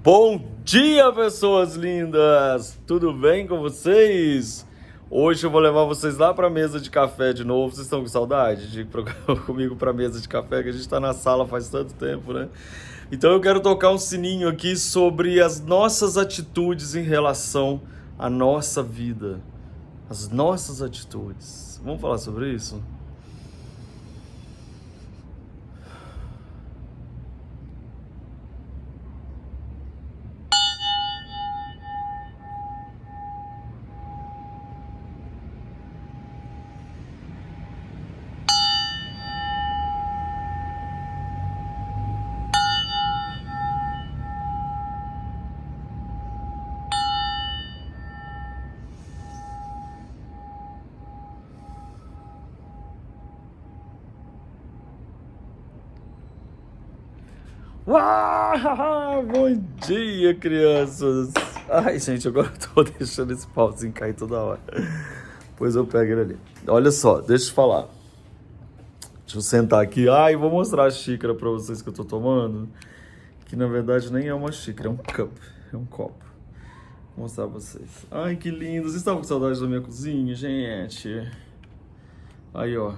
Bom dia, pessoas lindas! Tudo bem com vocês? Hoje eu vou levar vocês lá para a mesa de café de novo. Vocês estão com saudade de ir comigo para a mesa de café, que a gente está na sala faz tanto tempo, né? Então eu quero tocar um sininho aqui sobre as nossas atitudes em relação à nossa vida. As nossas atitudes. Vamos falar sobre isso? Uau! Bom dia, crianças! Ai, gente, agora eu tô deixando esse pauzinho cair toda hora. Pois eu pego ele ali. Olha só, deixa eu te falar. Deixa eu sentar aqui. Ai, vou mostrar a xícara pra vocês que eu tô tomando. Que na verdade nem é uma xícara, é um cup. É um copo. Vou mostrar pra vocês. Ai, que lindo! Vocês estavam com saudade da minha cozinha, gente? Aí, ó.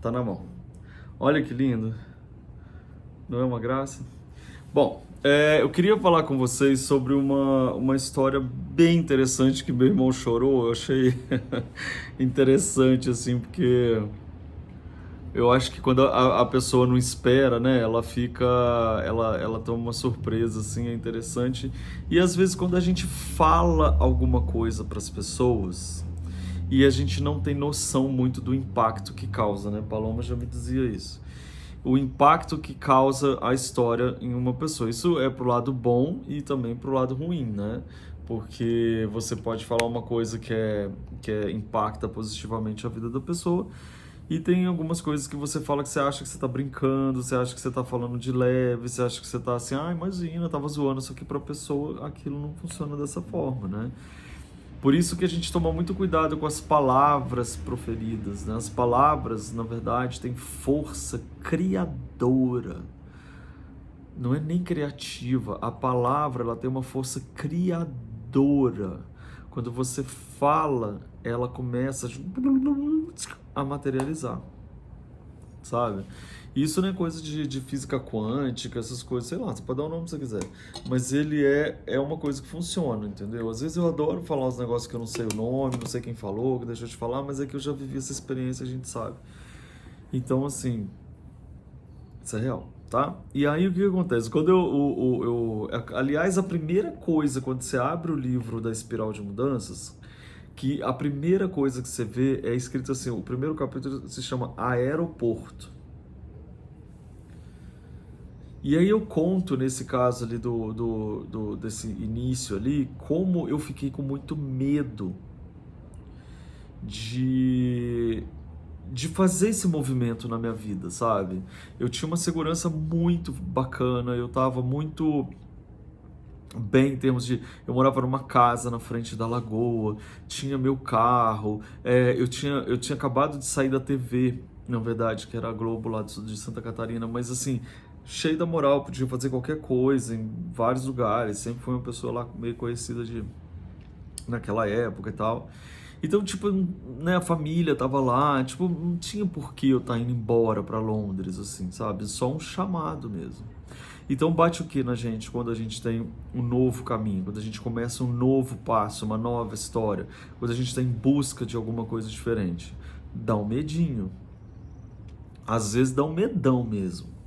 Tá na mão. Olha que lindo. Não é uma graça? Bom, eu queria falar com vocês sobre uma história bem interessante que meu irmão chorou. Eu achei interessante, assim, porque eu acho que quando a pessoa não espera, né, ela fica, ela toma uma surpresa, assim, é interessante. E às vezes quando a gente fala alguma coisa para as pessoas e a gente não tem noção muito do impacto que causa, né? Paloma já me dizia isso. O impacto que causa a história em uma pessoa. Isso é pro lado bom e também pro lado ruim, né? Porque você pode falar uma coisa que impacta positivamente a vida da pessoa, e tem algumas coisas que você fala que você acha que você tá brincando, você acha que você tá falando de leve, você acha que você tá assim, imagina, eu tava zoando, só que pra pessoa aquilo não funciona dessa forma, né? Por isso que a gente toma muito cuidado com as palavras proferidas, né? As palavras, na verdade, têm força criadora. Não é nem criativa. A palavra, ela tem uma força criadora. Quando você fala, ela começa a materializar, sabe? Isso não é coisa de física quântica, essas coisas, sei lá, você pode dar o nome que você quiser. Mas ele é uma coisa que funciona, entendeu? Às vezes eu adoro falar uns negócios que eu não sei o nome, não sei quem falou, que deixou de falar, mas é que eu já vivi essa experiência, a gente sabe. Então, assim, isso é real, tá? E aí o que acontece? Quando aliás, a primeira coisa, quando você abre o livro da Espiral de Mudanças, que a primeira coisa que você vê é escrito assim, o primeiro capítulo se chama Aeroporto. E aí eu conto, nesse caso ali desse início ali, como eu fiquei com muito medo de, de fazer esse movimento na minha vida, sabe? Eu tinha uma segurança muito bacana, eu tava muito bem em termos de... Eu morava numa casa na frente da lagoa, tinha meu carro, eu tinha acabado de sair da TV, na verdade, que era a Globo lá de Santa Catarina, mas assim, cheio da moral, podia fazer qualquer coisa em vários lugares, sempre fui uma pessoa lá meio conhecida naquela época e tal. Então, tipo, né, a família tava lá, tipo, não tinha por que eu estar indo embora pra Londres, assim, sabe? Só um chamado mesmo. Então bate o que na gente quando a gente tem um novo caminho, quando a gente começa um novo passo, uma nova história, quando a gente está em busca de alguma coisa diferente? Dá um medinho. Às vezes dá um medão mesmo.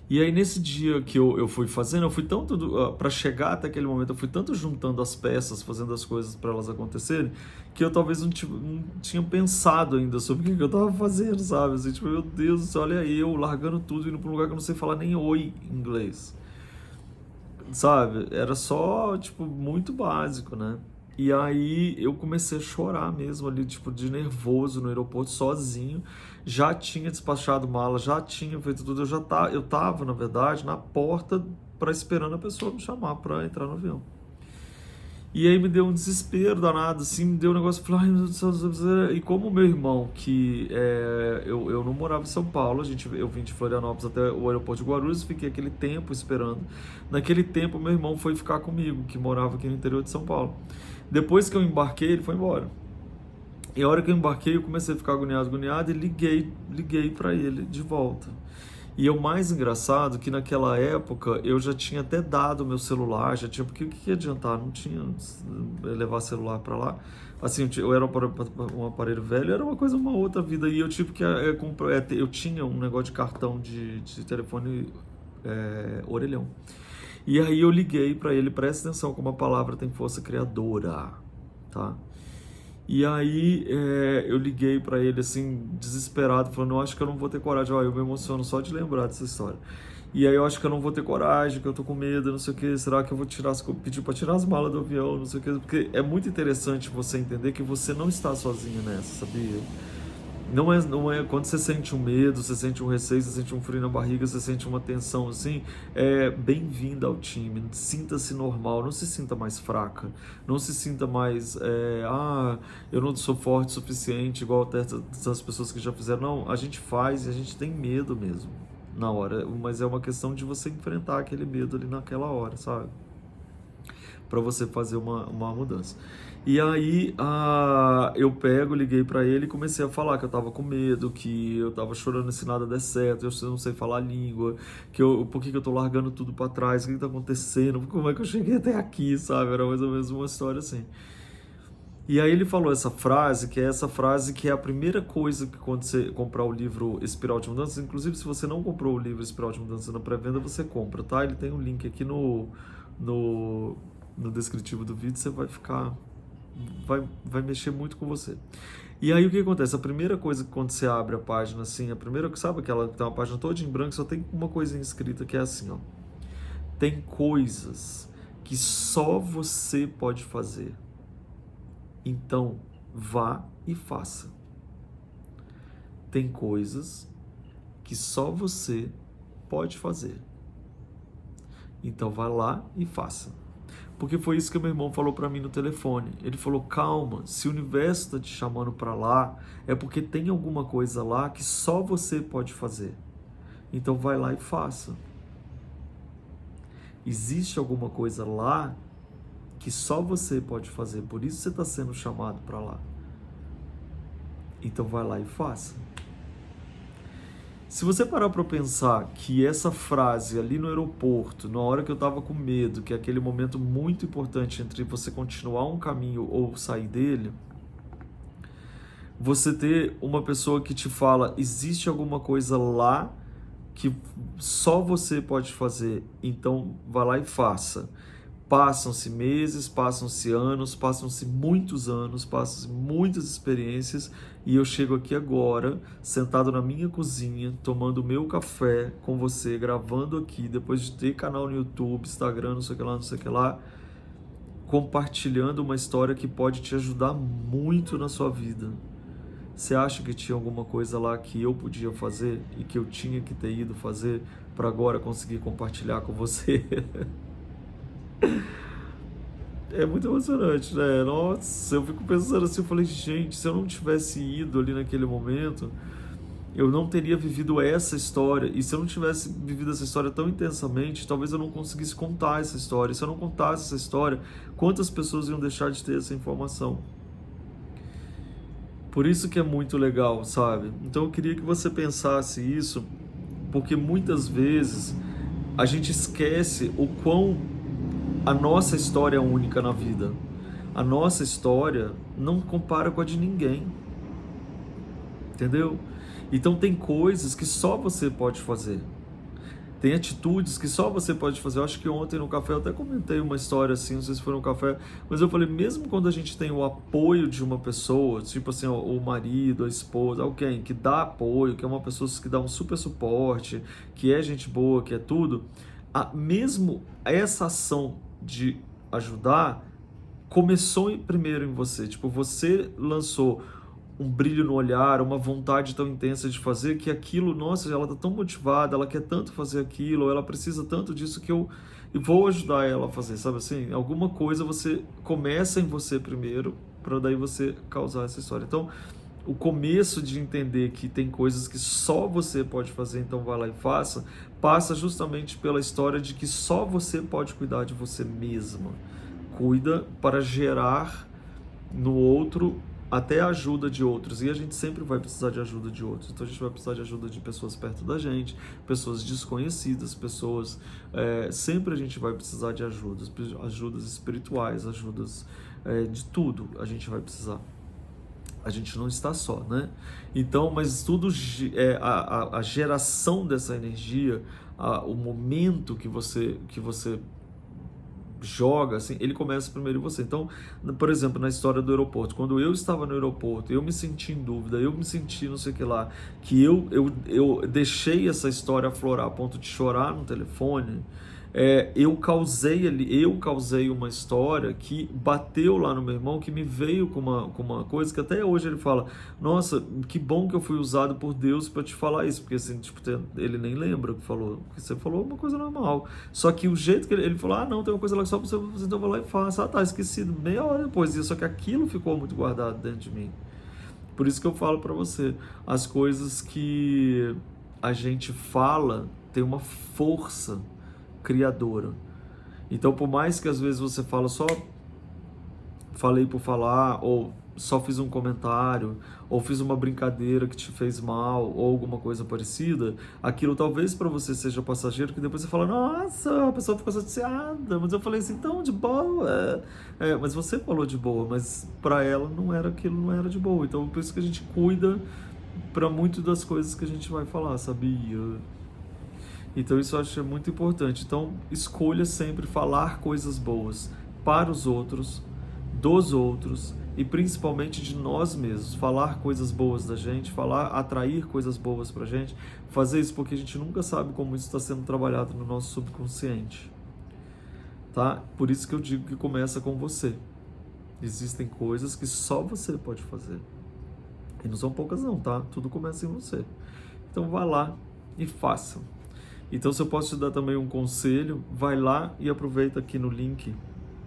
E aí nesse dia que eu fui fazendo, eu fui tanto, para chegar até aquele momento, eu fui tanto juntando as peças, fazendo as coisas para elas acontecerem, que eu talvez não tinha pensado ainda sobre o que eu tava fazendo, sabe? Assim, tipo, meu Deus do céu, olha eu largando tudo, indo pra um lugar que eu não sei falar nem oi em inglês, sabe? Era só, tipo, muito básico, né? E aí eu comecei a chorar mesmo ali, tipo, de nervoso no aeroporto, sozinho. Já tinha despachado mala, já tinha feito tudo. Eu tava, na verdade, na porta esperando a pessoa me chamar para entrar no avião. E aí me deu um desespero danado, assim, me deu um negócio, falei, ai meu Deus do céu, e como o meu irmão, eu não morava em São Paulo, eu vim de Florianópolis até o aeroporto de Guarulhos, fiquei aquele tempo esperando. Naquele tempo, meu irmão foi ficar comigo, que morava aqui no interior de São Paulo. Depois que eu embarquei, ele foi embora. E a hora que eu embarquei, eu comecei a ficar agoniado e liguei para ele de volta. E o mais engraçado é que naquela época eu já tinha até dado o meu celular, já tinha, porque o que ia adiantar? Não tinha levar celular para lá. Assim, eu era um aparelho velho, era uma outra vida. E eu tive que comprar, eu tinha um negócio de cartão de telefone orelhão. E aí eu liguei para ele, presta atenção como a palavra tem força criadora, tá? E aí eu liguei pra ele assim, desesperado, falando, eu acho que eu não vou ter coragem, ó, eu me emociono só de lembrar dessa história. E aí eu acho que eu não vou ter coragem, que eu tô com medo, não sei o que, será que eu vou pedir pra tirar as malas do avião, não sei o que, porque é muito interessante você entender que você não está sozinho nessa, sabia? Não é quando você sente um medo, você sente um receio, você sente um frio na barriga, você sente uma tensão assim, bem-vinda ao time, sinta-se normal, não se sinta mais fraca, não se sinta mais, eu não sou forte o suficiente, igual as pessoas que já fizeram, não, a gente faz e a gente tem medo mesmo na hora, mas é uma questão de você enfrentar aquele medo ali naquela hora, sabe? Para você fazer uma mudança. E aí eu liguei para ele e comecei a falar que eu tava com medo, que eu tava chorando se nada der certo, eu não sei falar a língua, por que eu tô largando tudo para trás, o que tá acontecendo, como é que eu cheguei até aqui, sabe? Era mais ou menos uma história assim. E aí ele falou essa frase, que é a primeira coisa que quando você comprar o livro Espiral de Mudanças, inclusive se você não comprou o livro Espiral de Mudanças na pré-venda, você compra, tá? Ele tem um link aqui no, no descritivo do vídeo, você vai mexer muito com você. E aí o que acontece? A primeira coisa que quando você abre a página assim, sabe aquela que tem uma página toda em branco, só tem uma coisinha escrita que é assim, ó. Tem coisas que só você pode fazer. Então, vá e faça. Tem coisas que só você pode fazer. Então, vá lá e faça. Porque foi isso que meu irmão falou para mim no telefone. Ele falou, calma, se o universo está te chamando para lá, é porque tem alguma coisa lá que só você pode fazer. Então, vai lá e faça. Existe alguma coisa lá que só você pode fazer, por isso você está sendo chamado para lá. Então vai lá e faça. Se você parar para pensar que essa frase ali no aeroporto, na hora que eu estava com medo, que é aquele momento muito importante entre você continuar um caminho ou sair dele, você ter uma pessoa que te fala, existe alguma coisa lá que só você pode fazer, então vá lá e faça. Passam-se meses, passam-se anos, passam-se muitos anos, passam-se muitas experiências e eu chego aqui agora, sentado na minha cozinha, tomando o meu café com você, gravando aqui, depois de ter canal no YouTube, Instagram, não sei o que lá, não sei o que lá, compartilhando uma história que pode te ajudar muito na sua vida. Você acha que tinha alguma coisa lá que eu podia fazer e que eu tinha que ter ido fazer para agora conseguir compartilhar com você? É muito emocionante, né? Nossa, eu fico pensando assim, eu falei, gente, se eu não tivesse ido ali naquele momento, eu não teria vivido essa história. E se eu não tivesse vivido essa história tão intensamente, talvez eu não conseguisse contar essa história. E se eu não contasse essa história, quantas pessoas iam deixar de ter essa informação? Por isso que é muito legal, sabe? Então eu queria que você pensasse isso, porque muitas vezes a gente esquece o quão a nossa história é única na vida. A nossa história não compara com a de ninguém. Entendeu? Então tem coisas que só você pode fazer. Tem atitudes que só você pode fazer. Eu acho que ontem no café eu até comentei uma história assim, não sei se foi no café, mas eu falei, mesmo quando a gente tem o apoio de uma pessoa, tipo assim, o marido, a esposa, alguém que dá apoio, que é uma pessoa que dá um super suporte, que é gente boa, que é tudo, mesmo essa ação de ajudar começou primeiro em você. Tipo, você lançou um brilho no olhar, uma vontade tão intensa de fazer que aquilo, nossa, ela tá tão motivada, ela quer tanto fazer aquilo, ou ela precisa tanto disso e vou ajudar ela a fazer, sabe assim? Alguma coisa você começa em você primeiro, para daí você causar essa história. Então, o começo de entender que tem coisas que só você pode fazer, então vai lá e faça, passa justamente pela história de que só você pode cuidar de você mesma. Cuida para gerar no outro até a ajuda de outros, e a gente sempre vai precisar de ajuda de outros, então a gente vai precisar de ajuda de pessoas perto da gente, pessoas desconhecidas, pessoas, sempre a gente vai precisar de ajudas espirituais, ajudas de tudo a gente vai precisar. A gente não está só, né? Então, mas tudo, a geração dessa energia, o momento que você joga, assim, ele começa primeiro em você. Então, por exemplo, na história do aeroporto, quando eu estava no aeroporto, eu me senti em dúvida, eu me senti não sei o que lá, que eu deixei essa história aflorar a ponto de chorar no telefone, eu causei uma história que bateu lá no meu irmão, que me veio com uma coisa que até hoje ele fala, nossa, que bom que eu fui usado por Deus para te falar isso, porque assim, tipo, ele nem lembra o que falou, porque você falou uma coisa normal, só que o jeito que ele falou, não, tem uma coisa lá só pra você, então vai lá e faça, tá, esquecido, meia hora depois disso, só que aquilo ficou muito guardado dentro de mim. Por isso que eu falo para você, as coisas que a gente fala tem uma força criadora. Então, por mais que às vezes você fala só falei por falar, ou só fiz um comentário, ou fiz uma brincadeira que te fez mal, ou alguma coisa parecida, aquilo talvez para você seja passageiro, que depois você fala, nossa, a pessoa ficou chateada, mas eu falei assim, tão de boa. Mas você falou de boa, mas para ela não era aquilo, não era de boa. Então, por isso que a gente cuida para muito das coisas que a gente vai falar, sabia? Então isso eu acho muito importante. Então escolha sempre falar coisas boas para os outros, dos outros e principalmente de nós mesmos. Falar coisas boas da gente, atrair coisas boas pra gente. Fazer isso porque a gente nunca sabe como isso está sendo trabalhado no nosso subconsciente. Tá? Por isso que eu digo que começa com você. Existem coisas que só você pode fazer. E não são poucas não, tá? Tudo começa em você. Então vá lá e faça. Então, se eu posso te dar também um conselho, vai lá e aproveita aqui no link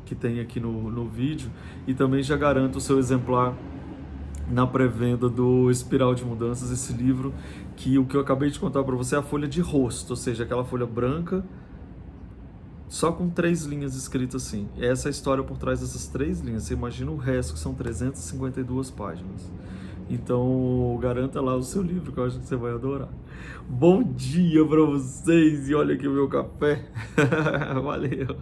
que tem aqui no vídeo e também já garanta o seu exemplar na pré-venda do Espiral de Mudanças, esse livro que o que eu acabei de contar para você é a folha de rosto, ou seja, aquela folha branca só com 3 linhas escritas assim. Essa é a história por trás dessas 3 linhas. Você imagina o resto, que são 352 páginas. Então, garanta lá o seu livro, que eu acho que você vai adorar. Bom dia para vocês e olha aqui o meu café. Valeu.